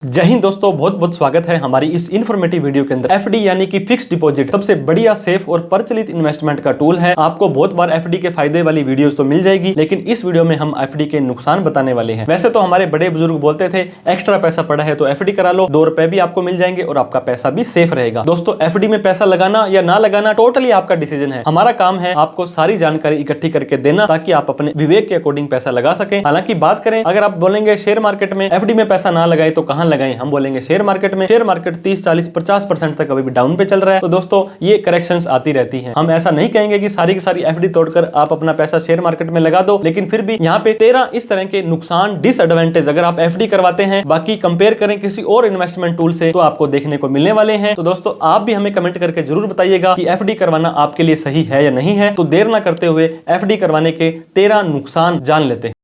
जय हिंद दोस्तों, बहुत बहुत स्वागत है हमारी इस इन्फॉर्मेटिव वीडियो के अंदर। एफडी यानी कि फिक्स डिपॉजिट सबसे बढ़िया, सेफ और प्रचलित इन्वेस्टमेंट का टूल है। आपको बहुत बार एफडी के फायदे वाली वीडियोस तो मिल जाएगी, लेकिन इस वीडियो में हम एफडी के नुकसान बताने वाले हैं। वैसे तो हमारे बड़े बुजुर्ग बोलते थे एक्स्ट्रा पैसा पड़ा है तो एफडी करा लो, 2 रुपए भी आपको मिल जाएंगे और आपका पैसा भी सेफ रहेगा। दोस्तों, एफडी में पैसा लगाना या ना लगाना टोटली आपका डिसीजन है। हमारा काम है आपको सारी जानकारी इकट्ठी करके देना ताकि आप अपने विवेक के अकॉर्डिंग पैसा लगा सके। हालांकि बात करें, अगर आप बोलेंगे शेयर मार्केट में एफडी में पैसा ना लगाए तो कहां लगाएं, हम बोलेंगे शेयर मार्केट में। शेयर मार्केट 30, 40, 50% तक अभी भी डाउन पे चल रहा है। तो दोस्तों, ये करेक्शंस आती रहती हैं। हम ऐसा नहीं कहेंगे कि सारी की सारी एफडी तोड़कर आप अपना पैसा शेयर मार्केट में लगा दो, लेकिन फिर भी यहाँ पे 13 इस तरह के नुकसान, डिसएडवांटेज अगर आप एफडी करवाते हैं बाकी कंपेयर करें किसी और इन्वेस्टमेंट टूल से, तो आपको देखने को मिलने वाले हैं। तो दोस्तों, आप भी हमें कमेंट करके जरूर बताइएगा कि एफडी करवाना आपके लिए सही है या नहीं है। तो देर ना करते हुए एफडी करवाने के 13 नुकसान जान लेते हैं।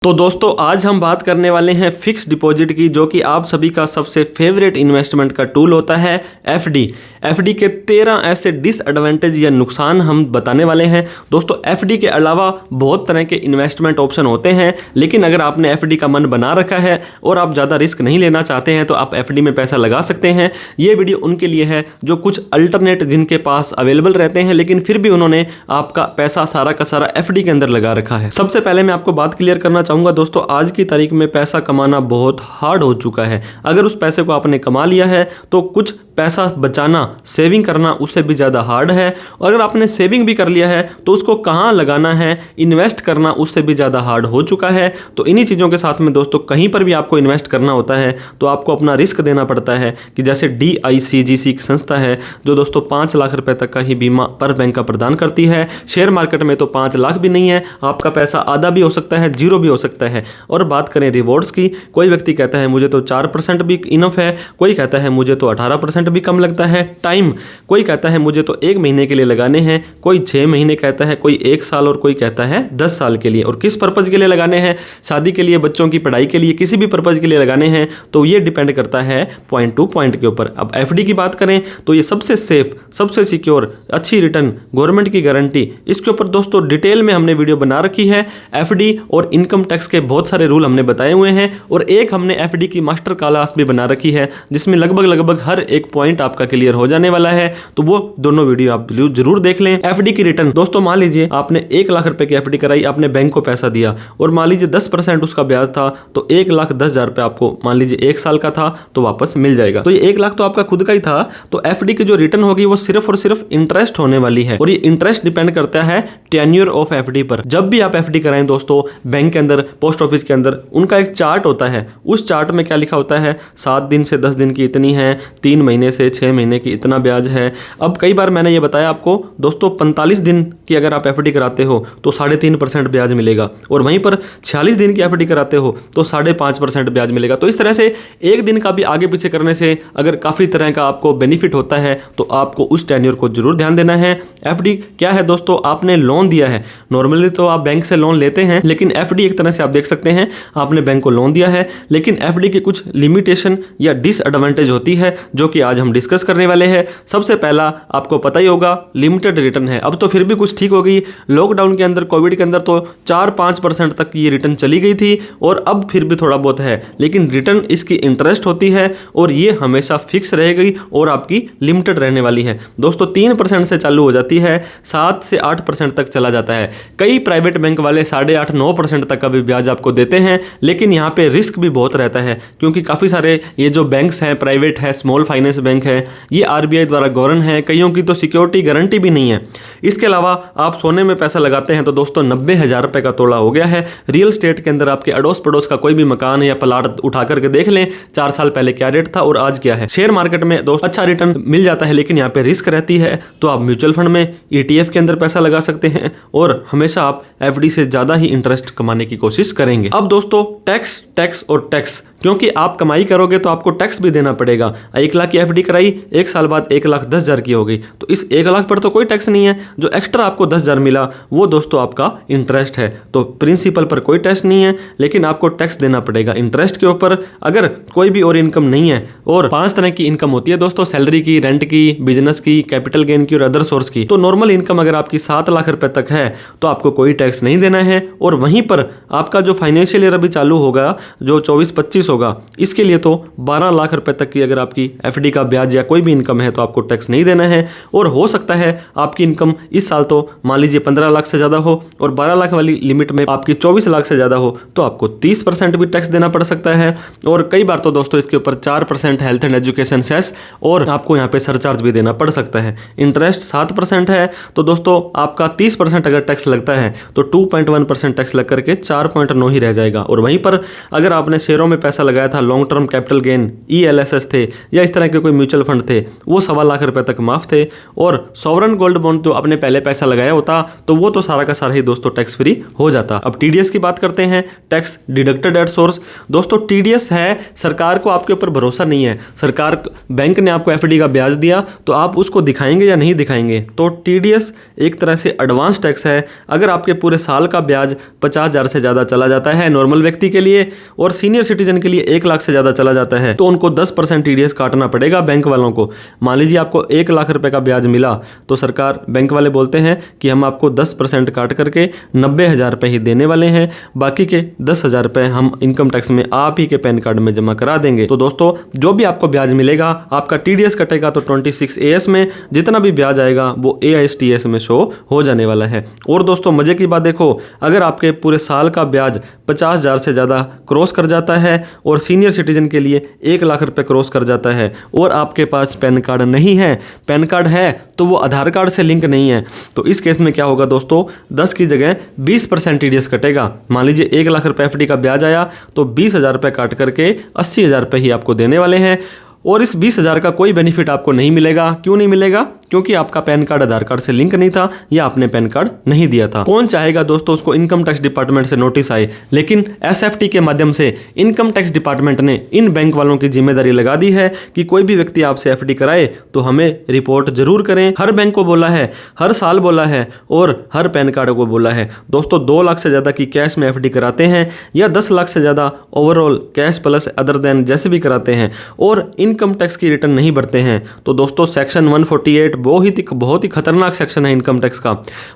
तो दोस्तों, आज हम बात करने वाले हैं फिक्स डिपॉजिट की, जो कि आप सभी का सबसे फेवरेट इन्वेस्टमेंट का टूल होता है एफडी। एफडी के 13 ऐसे डिसएडवांटेज या नुकसान हम बताने वाले हैं। दोस्तों, एफडी के अलावा बहुत तरह के इन्वेस्टमेंट ऑप्शन होते हैं, लेकिन अगर आपने एफडी का मन बना रखा है और आप ज़्यादा रिस्क नहीं लेना चाहते हैं तो आप एफडी में पैसा लगा सकते हैं। ये वीडियो उनके लिए है जो कुछ अल्टरनेट जिनके पास अवेलेबल रहते हैं, लेकिन फिर भी उन्होंने आपका पैसा सारा का सारा एफडी के अंदर लगा रखा है। सबसे पहले मैं आपको बात क्लियर करना दोस्तों, आज की तारीख में पैसा कमाना बहुत हार्ड हो चुका है। अगर उस पैसे को आपने कमा लिया है तो कुछ पैसा बचाना, सेविंग करना उससे भी ज़्यादा हार्ड है। और अगर आपने सेविंग भी कर लिया है तो उसको कहाँ लगाना है, इन्वेस्ट करना उससे भी ज़्यादा हार्ड हो चुका है। तो इन्हीं चीज़ों के साथ में दोस्तों, कहीं पर भी आपको इन्वेस्ट करना होता है तो आपको अपना रिस्क देना पड़ता है। कि जैसे DICGC एक संस्था है जो दोस्तों 5 लाख रुपए तक का ही बीमा पर बैंक का प्रदान करती है। शेयर मार्केट में तो 5 लाख भी नहीं है, आपका पैसा आधा भी हो सकता है, जीरो भी हो सकता है। और बात करें रिवॉर्ड्स की, कोई व्यक्ति कहता है मुझे तो 4% भी इनफ है, कोई कहता है मुझे तो 18% भी कम लगता है। टाइम, कोई कहता है मुझे तो 1 महीने के लिए लगाने हैं, कोई 6 महीने कहता है, कोई 1 साल और कोई कहता है 10 साल के लिए। और किस पर्पज़ के लिए लगाने हैं, शादी के लिए, बच्चों की पढ़ाई के लिए, किसी भी पर्पज़ के लिए लगाने हैं, तो ये डिपेंड करता है पॉइंट टू पॉइंट के ऊपर। अब एफडी की बात करें तो ये सबसे सेफ, सबसे सिक्योर, अच्छी रिटर्न, गवर्नमेंट की गारंटी, इसके ऊपर दोस्तों डिटेल में हमने वीडियो बना रखी है। एफडी और इनकम टैक्स के बहुत सारे रूल हमने बताए हुए हैं और एक हमने एफडी की मास्टर क्लास भी बना रखी है जिसमें लगभग हर एक पॉइंट आपका क्लियर हो जाने वाला है। तो वो दोनों वीडियो आप जरूर देख लें। एफडी की रिटर्न दोस्तों, मान लीजिए आपने 1 लाख रुपए की एफडी कराई, आपने बैंक को पैसा दिया और मान लीजिए 10% उसका ब्याज था, तो 1,10,000 रुपए आपको मान लीजिए 1 साल का था तो वापस मिल जाएगा। तो ये 1 लाख तो आपका खुद का ही था। तो एफडी की जो रिटर्न होगी वो सिर्फ और सिर्फ इंटरेस्ट होने वाली है और ये इंटरेस्ट डिपेंड करता है टेन्योर ऑफ एफडी पर। जब भी आप एफडी कराएं दोस्तों, बैंक के अंदर, पोस्ट ऑफिस के अंदर उनका एक चार्ट होता है। उस चार्ट में क्या लिखा होता है, 7 दिन से 10 दिन की इतनी है, 3 महीने से 6 महीने की इतना ब्याज है। अब कई बार मैंने ये बताया आपको दोस्तों, 45 दिन की अगर आप एफडी कराते हो तो 3.5% ब्याज मिलेगा और वहीं पर 46 दिन की एफडी कराते हो तो 5.5% ब्याज मिलेगा। तो इस तरह से एक दिन का भी आगे पीछे करने से अगर काफ़ी तरह का आपको बेनिफिट होता है तो आपको उस टेन्योर को जरूर ध्यान देना है। एफडी क्या है दोस्तों, आपने लोन दिया है। नॉर्मली तो आप बैंक से लोन लेते हैं, लेकिन एफडी एक तरह से आप देख सकते हैं आपने बैंक को लोन दिया है, लेकिन एफडी की कुछ लिमिटेशन या डिसएडवांटेज होती है जो कि आज हम डिस्कस करने वाले हैं। सबसे पहला आपको पता ही होगा, लिमिटेड रिटर्न है। अब तो फिर भी कुछ ठीक हो गई, लॉकडाउन के अंदर, कोविड के अंदर तो 4-5% तक ये रिटर्न चली गई थी और अब फिर भी थोड़ा बहुत है, लेकिन रिटर्न इसकी इंटरेस्ट होती है और ये हमेशा फिक्स रहेगी और आपकी लिमिटेड रहने वाली है। दोस्तों, 3% से चालू हो जाती है, 7 से 8% तक चला जाता है। कई प्राइवेट बैंक वाले 8.5-9% तक का भी ब्याज आपको देते हैं, लेकिन यहाँ पे रिस्क भी बहुत रहता है क्योंकि काफ़ी सारे ये जो बैंक्स हैं, प्राइवेट है, स्मॉल फाइनेंस बैंक है, ये आरबीआई द्वारा गवर्न है, कईयों की तो सिक्योरिटी गारंटी भी नहीं है। इसके अलावा आप सोने में पैसा लगाते हैं तो दोस्तों 90,000 रुपए का तोड़ा हो गया है। रियल स्टेट के अंदर आपके अड़ोस पड़ोस का कोई भी मकान या प्लाट उठा करके देख लें, 4 साल पहले क्या रेट था और आज क्या है। शेयर मार्केट में दोस्तों अच्छा रिटर्न मिल जाता है, लेकिन यहाँ पे रिस्क रहती है। तो आप म्यूचुअल फंड में, ETF के अंदर पैसा लगा सकते हैं और हमेशा आप एफडी से ज़्यादा ही इंटरेस्ट कमाने की कोशिश करेंगे। अब दोस्तों, टैक्स और टैक्स, क्योंकि आप कमाई करोगे तो आपको टैक्स भी देना पड़ेगा। 1 लाख की एफडी कराई, 1 साल बाद 1,10,000 की हो गई, तो इस 1 लाख पर तो कोई टैक्स नहीं है। जो एक्स्ट्रा आपको 10,000 मिला वो दोस्तों आपका इंटरेस्ट है। तो प्रिंसिपल पर कोई टैक्स नहीं है, लेकिन आपको टैक्स देना पड़ेगा इंटरेस्ट के ऊपर। अगर कोई भी और इनकम नहीं है, और 5 तरह की इनकम होती है दोस्तों, सैलरी की, रेंट की, बिजनेस की, कैपिटल गेन की और अदर सोर्स की। तो नॉर्मल इनकम अगर आपकी 7 लाख रुपए तक है तो आपको कोई टैक्स नहीं देना है और वहीं पर आपका जो फाइनेंशियल ईयर अभी चालू होगा, जो 24-25 होगा, इसके लिए तो 12 लाख रुपए तक की अगर आपकी एफडी का ब्याज या कोई भी इनकम है तो आपको टैक्स नहीं देना है। और हो सकता है आपकी इनकम इस साल तो मान लीजिए 15 लाख से ज़्यादा हो और 12 लाख वाली लिमिट में आपकी 24 लाख से ज़्यादा हो तो आपको 30% भी टैक्स देना पड़ सकता है। और कई बार तो दोस्तों इसके ऊपर 4% हेल्थ एंड एजुकेशन सेस और आपको यहाँ पे सरचार्ज भी देना पड़ सकता है। इंटरेस्ट 7% है, तो दोस्तों आपका 30% अगर टैक्स लगता है तो 2.1% टैक्स लग करके 4.9 ही रह जाएगा। और वहीं पर अगर आपने शेयरों में पैसा लगाया था, long term capital gain ELSS थे या इस तरह के कोई म्यूचुअल फंड थे, वो 1.25 लाख रुपए तक माफ थे। और सॉवरन गोल्ड बॉन्ड तो आपने पहले पैसा लगाया होता तो वो तो सारा का सारा ही दोस्तों टैक्स फ्री हो जाता। अब TDS की बात करते हैं, टैक्स डिडक्टेड एट सोर्स। दोस्तों TDS है, सरकार को आपके ऊपर भरोसा नहीं है, सरकार बैंक ने आपको एफडी का ब्याज दिया तो आप उसको दिखाएंगे या नहीं दिखाएंगे। तो TDS एक तरह से एडवांस टैक्स है। अगर आपके पूरे साल का ब्याज 50,000 से ज़्यादा चला जाता है नॉर्मल व्यक्ति के लिए और सीनियर सिटीजन के लिए 1 लाख से ज़्यादा चला जाता है तो उनको 10% TDS काटना पड़ेगा बैंक वालों को। मान लीजिए आपको 1 लाख रुपए का ब्याज मिला तो सरकार, बैंक वाले बोलते हैं कि हम आपको 10% काट करके 90,000 रुपये ही देने वाले हैं, बाकी के 10,000 रुपये हम इनकम टैक्स में आप ही के पैन कार्ड में जमा करा देंगे। तो दोस्तों जो भी आपको ब्याज मिलेगा आपका TDS कटेगा तो 26AS में, जितना भी ब्याज आएगा वो AISTS में शो हो जाने वाला है। और दोस्तों मजे की बात देखो, अगर आपके पूरे साल का ब्याज 50,000 से ज़्यादा क्रॉस कर जाता है और सीनियर सिटीजन के लिए 1 लाख रुपए क्रॉस कर जाता है और आपके पास पैन कार्ड नहीं है, पैन कार्ड है तो वो आधार कार्ड से लिंक नहीं है, तो इस केस में क्या होगा दोस्तों, 10 की जगह 20% TDS कटेगा। मान लीजिए 1 लाख रुपए एफडी का ब्याज आया तो 20,000 रुपये काट करके 80,000 रुपये ही आपको देने वाले हैं। और इस 20,000 का कोई बेनिफिट आपको नहीं मिलेगा। क्यों नहीं मिलेगा? क्योंकि आपका पैन कार्ड आधार कार्ड से लिंक नहीं था या आपने पैन कार्ड नहीं दिया था। कौन चाहेगा दोस्तों उसको इनकम टैक्स डिपार्टमेंट से नोटिस आए, लेकिन SFT के माध्यम से इनकम टैक्स डिपार्टमेंट ने इन बैंक वालों की जिम्मेदारी लगा दी है कि कोई भी व्यक्ति आपसे एफडी कराए तो हमें रिपोर्ट जरूर करें। हर बैंक को बोला है, हर साल बोला है और हर पैन कार्ड को बोला है। दोस्तों 2 लाख से ज़्यादा की कैश में एफडी कराते हैं या 10 लाख से ज़्यादा overall cash plus other than जैसे भी कराते हैं और इनकम टैक्स की रिटर्न नहीं भरते हैं तो दोस्तों सेक्शन 148 बहुत ही खतरनाक सेक्शन है इनकम टैक्स का।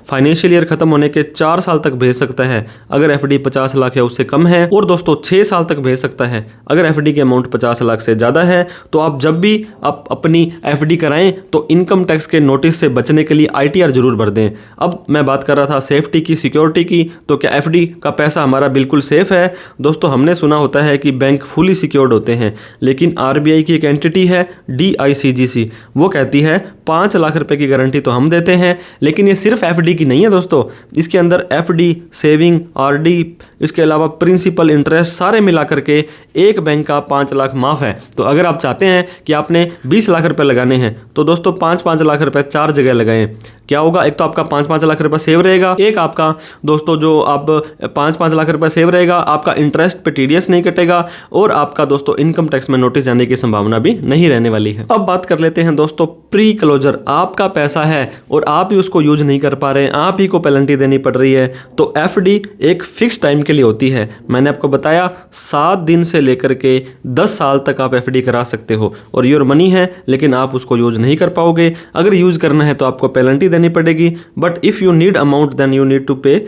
फाइनेंशियल ईयर खत्म होने के 4 साल तक भेज सकता है अगर एफडी 50 लाख या उससे कम है, और दोस्तों 6 साल तक भेज सकता है अगर एफडी की अमाउंट 50 लाख से ज़्यादा है। तो आप जब भी आप अपनी एफडी कराएं तो इनकम टैक्स के नोटिस से बचने के लिए ITR जरूर भर दें। अब मैं बात कर रहा था सेफ्टी की, सिक्योरिटी की, तो क्या एफडी का पैसा हमारा बिल्कुल सेफ है? दोस्तों हमने सुना होता है कि बैंक फुली सिक्योर्ड होते हैं, लेकिन RBI की एक एंटिटी है DICGC, वो कहती है 5 लाख रुपए की गारंटी तो हम देते हैं। लेकिन ये सिर्फ एफडी की नहीं है दोस्तों, इसके अंदर एफडी, सेविंग, RD, इसके अलावा प्रिंसिपल, इंटरेस्ट सारे मिला करके एक बैंक का 5 लाख माफ है। तो अगर आप चाहते हैं कि आपने 20 लाख रुपए लगाने हैं तो दोस्तों 5-5 लाख रुपए 4 जगह लगाएं। क्या होगा, एक तो आपका 5-5 लाख रुपए सेव रहेगा, एक आपका दोस्तों जो आप 5-5 लाख रुपए सेव रहेगा, आपका इंटरेस्ट पे TDS नहीं कटेगा और आपका दोस्तों इनकम टैक्स में नोटिस जाने की संभावना भी नहीं रहने वाली है। अब बात कर लेते हैं दोस्तों प्री क्लोजर। आपका पैसा है और आप ही उसको यूज नहीं कर पा रहे हैं, आप ही को पेनल्टी देनी पड़ रही है। तो एफडी एक फिक्स टाइम के लिए होती है। मैंने आपको बताया 7 दिन से लेकर के 10 साल तक आप एफडी करा सकते हो और योर मनी है, लेकिन आप उसको यूज नहीं कर पाओगे। अगर यूज करना है तो आपको पेनल्टी देनी पड़ेगी, but if you need amount then you need to pay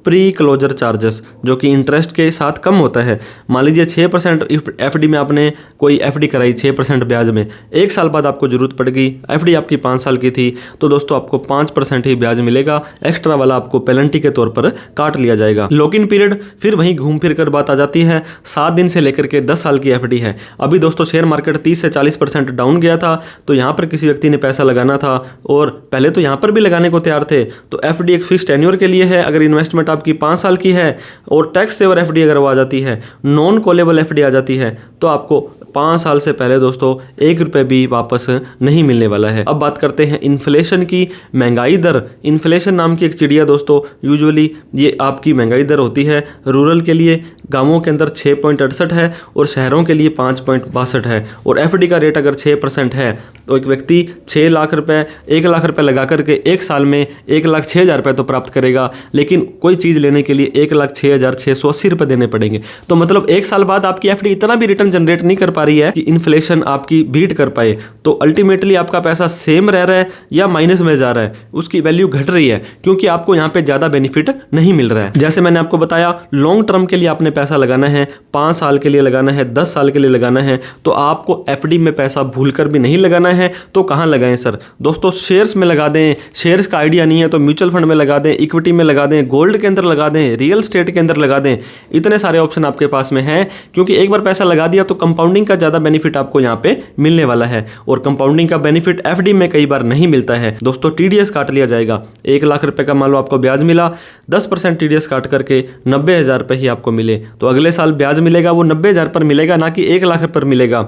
pre closure charges, जो कि इंटरेस्ट के साथ कम होता है। मान लीजिए 6% एफडी में आपने कोई एफडी कराई 6% ब्याज में, 1 साल बाद आपको जरूरत पड़ गई, एफडी आपकी 5 साल की थी, तो दोस्तों आपको 5% ही ब्याज मिलेगा, एक्स्ट्रा वाला आपको पेनल्टी के तौर पर काट लिया जाएगा। लॉक इन पीरियड फिर वहीं घूम फिर कर बात आ जाती है, 7 दिन से लेकर के 10 साल की एफडी है। अभी दोस्तों शेयर मार्केट 30 से 40% डाउन गया था, तो यहाँ पर किसी व्यक्ति ने पैसा लगाना था और पहले तो यहाँ पर भी लगाने को तैयार थे, तो एफडी एक फिक्स टेन्योर के लिए है। अगर इन्वेस्टमेंट आपकी 5 साल की है और टैक्स सेवर एफडी अगर वो आ जाती है, नॉन कॉलेबल एफडी आ जाती है, तो आपको 5 साल से पहले दोस्तों 1 रुपये भी वापस नहीं मिलने वाला है। अब बात करते हैं इन्फ्लेशन की, महंगाई दर। इन्फ्लेशन नाम की एक चिड़िया दोस्तों, यूजुअली ये आपकी महंगाई दर होती है रूरल के लिए, गांवों के अंदर 6.68 है और शहरों के लिए 5.62 है। और एफडी का रेट अगर 6% है तो एक व्यक्ति 6 लाख रुपए 1 लाख रुपए लगा करके 1 साल में 1,06,000 रुपये तो प्राप्त करेगा। लेकिन कोई चीज़ लेने के लिए 1,06,680 रुपये देने पड़ेंगे। तो मतलब 1 साल बाद आपकी एफडी इतना भी रिटर्न जनरेट नहीं कर पा रही है कि इन्फ्लेशन आपकी बीट कर पाए। तो अल्टीमेटली आपका पैसा सेम रह रहा है या माइनस में जा रहा है, उसकी वैल्यू घट रही है, क्योंकि आपको यहाँ पे ज़्यादा बेनिफिट नहीं मिल रहा है। जैसे मैंने आपको बताया, लॉन्ग टर्म के लिए आपने पैसा लगाना है, 5 साल के लिए लगाना है, 10 साल के लिए लगाना है, तो आपको एफडी में पैसा भूलकर भी नहीं लगाना है। तो कहाँ लगाएं सर? दोस्तों शेयर्स में लगा दें, शेयर्स का आइडिया नहीं है तो म्यूचुअल फंड में लगा दें, इक्विटी में लगा दें, गोल्ड के अंदर लगा दें, रियल स्टेट के अंदर लगा दें। इतने सारे ऑप्शन आपके पास में हैं, क्योंकि एक बार पैसा लगा दिया तो कंपाउंडिंग का ज़्यादा बेनिफिट आपको यहाँ पे मिलने वाला है, और कंपाउंडिंग का बेनिफिट एफडी में कई बार नहीं मिलता है। दोस्तों टीडीएस काट लिया जाएगा। 1 लाख रुपए का मान लो आपको ब्याज मिला, 10% टीडीएस काट करके 90,000 रुपये ही आपको मिले, तो अगले साल ब्याज मिलेगा वो 90,000 पर मिलेगा, ना कि 1 लाख पर मिलेगा।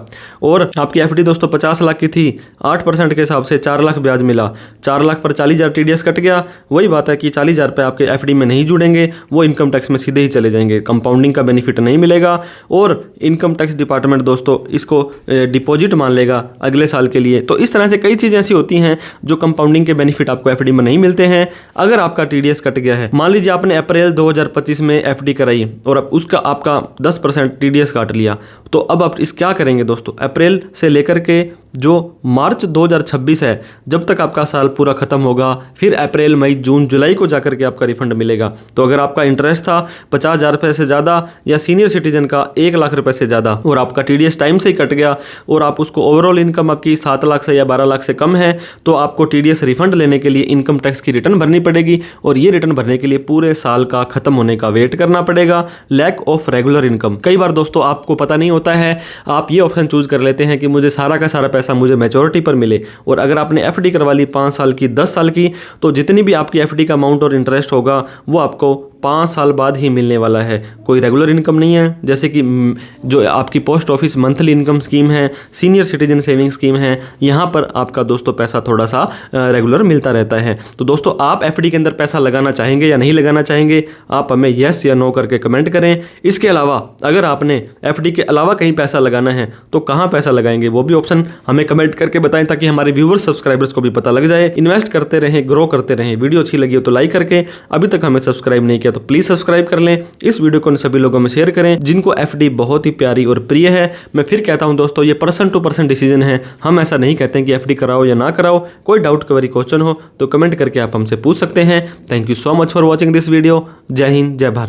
और आपकी एफडी दोस्तों 50 लाख की थी, 8% के हिसाब से 4 लाख ब्याज मिला, 4 लाख पर 40,000 टीडीएस कट गया। वही बात है कि 40,000 रुपये आपके एफडी में नहीं जुड़ेंगे, वो इनकम टैक्स में सीधे ही चले जाएंगे, कंपाउंडिंग का बेनिफिट नहीं मिलेगा, और इनकम टैक्स डिपार्टमेंट दोस्तों इसको डिपॉजिट मान लेगा अगले साल के लिए। तो इस तरह से कई चीज़ें ऐसी होती हैं जो कंपाउंडिंग के बेनिफिट आपको एफडी में नहीं मिलते हैं। अगर आपका टीडीएस कट गया है, मान लीजिए आपने अप्रैल 2025 में एफडी कराई और अब उसका आपका 10% टीडीएस काट लिया, तो अब आप इस क्या करेंगे दोस्तों? अप्रैल से लेकर के जो मार्च 2026 है, जब तक आपका साल पूरा खत्म होगा, फिर अप्रैल, मई, जून, जुलाई को जाकर के आपका रिफंड मिलेगा। तो अगर आपका इंटरेस्ट था 50,000 रुपये से ज़्यादा, या सीनियर सिटीजन का 1 लाख रुपए से ज़्यादा, और आपका टीडीएस टाइम से ही कट गया, और आप उसको ओवरऑल इनकम आपकी 7 लाख से या 12 लाख से कम है, तो आपको टीडीएस रिफंड लेने के लिए इनकम टैक्स की रिटर्न भरनी पड़ेगी, और ये रिटर्न भरने के लिए पूरे साल का खत्म होने का वेट करना पड़ेगा। Lack of regular income. कई बार दोस्तों आपको पता नहीं होता है, आप ये ऑप्शन चूज कर लेते हैं कि मुझे सारा का सारा पैसा मुझे मैच्योरिटी पर मिले, और अगर आपने एफडी करवा ली 5 साल की, 10 साल की, तो जितनी भी आपकी एफडी का अमाउंट और इंटरेस्ट होगा वो आपको 5 साल बाद ही मिलने वाला है। कोई रेगुलर इनकम नहीं है, जैसे कि जो आपकी post office monthly income scheme है, सीनियर सिटीजन सेविंग स्कीम है, यहाँ पर आपका दोस्तों पैसा थोड़ा सा रेगुलर मिलता रहता है। तो दोस्तों आप एफडी के अंदर पैसा लगाना चाहेंगे या नहीं लगाना चाहेंगे, आप हमें यस या नो करके कमेंट करें। इसके अलावा अगर आपने एफडी के अलावा कहीं पैसा लगाना है तो कहाँ पैसा लगाएंगे, वो भी ऑप्शन हमें कमेंट करके बताएं, ताकि हमारे व्यूवर्स सब्सक्राइबर्स को भी पता लग जाए। इन्वेस्ट करते रहें, ग्रो करते रहें। वीडियो अच्छी लगी हो तो लाइक करके, अभी तक हमें सब्सक्राइब नहीं किया तो प्लीज सब्सक्राइब कर लें। इस वीडियो को सभी लोगों में शेयर करें जिनको एफडी बहुत ही प्यारी और प्रिय है। मैं फिर कहता हूं दोस्तों, ये पर्सन टू पर्सन डिसीजन है, हम ऐसा नहीं कहते हैं कि एफडी कराओ या ना कराओ। कोई डाउट क्वेरी क्वेश्चन हो तो कमेंट करके आप हमसे पूछ सकते हैं। Thank you so much for watching this video. जय हिंद, जय भारत।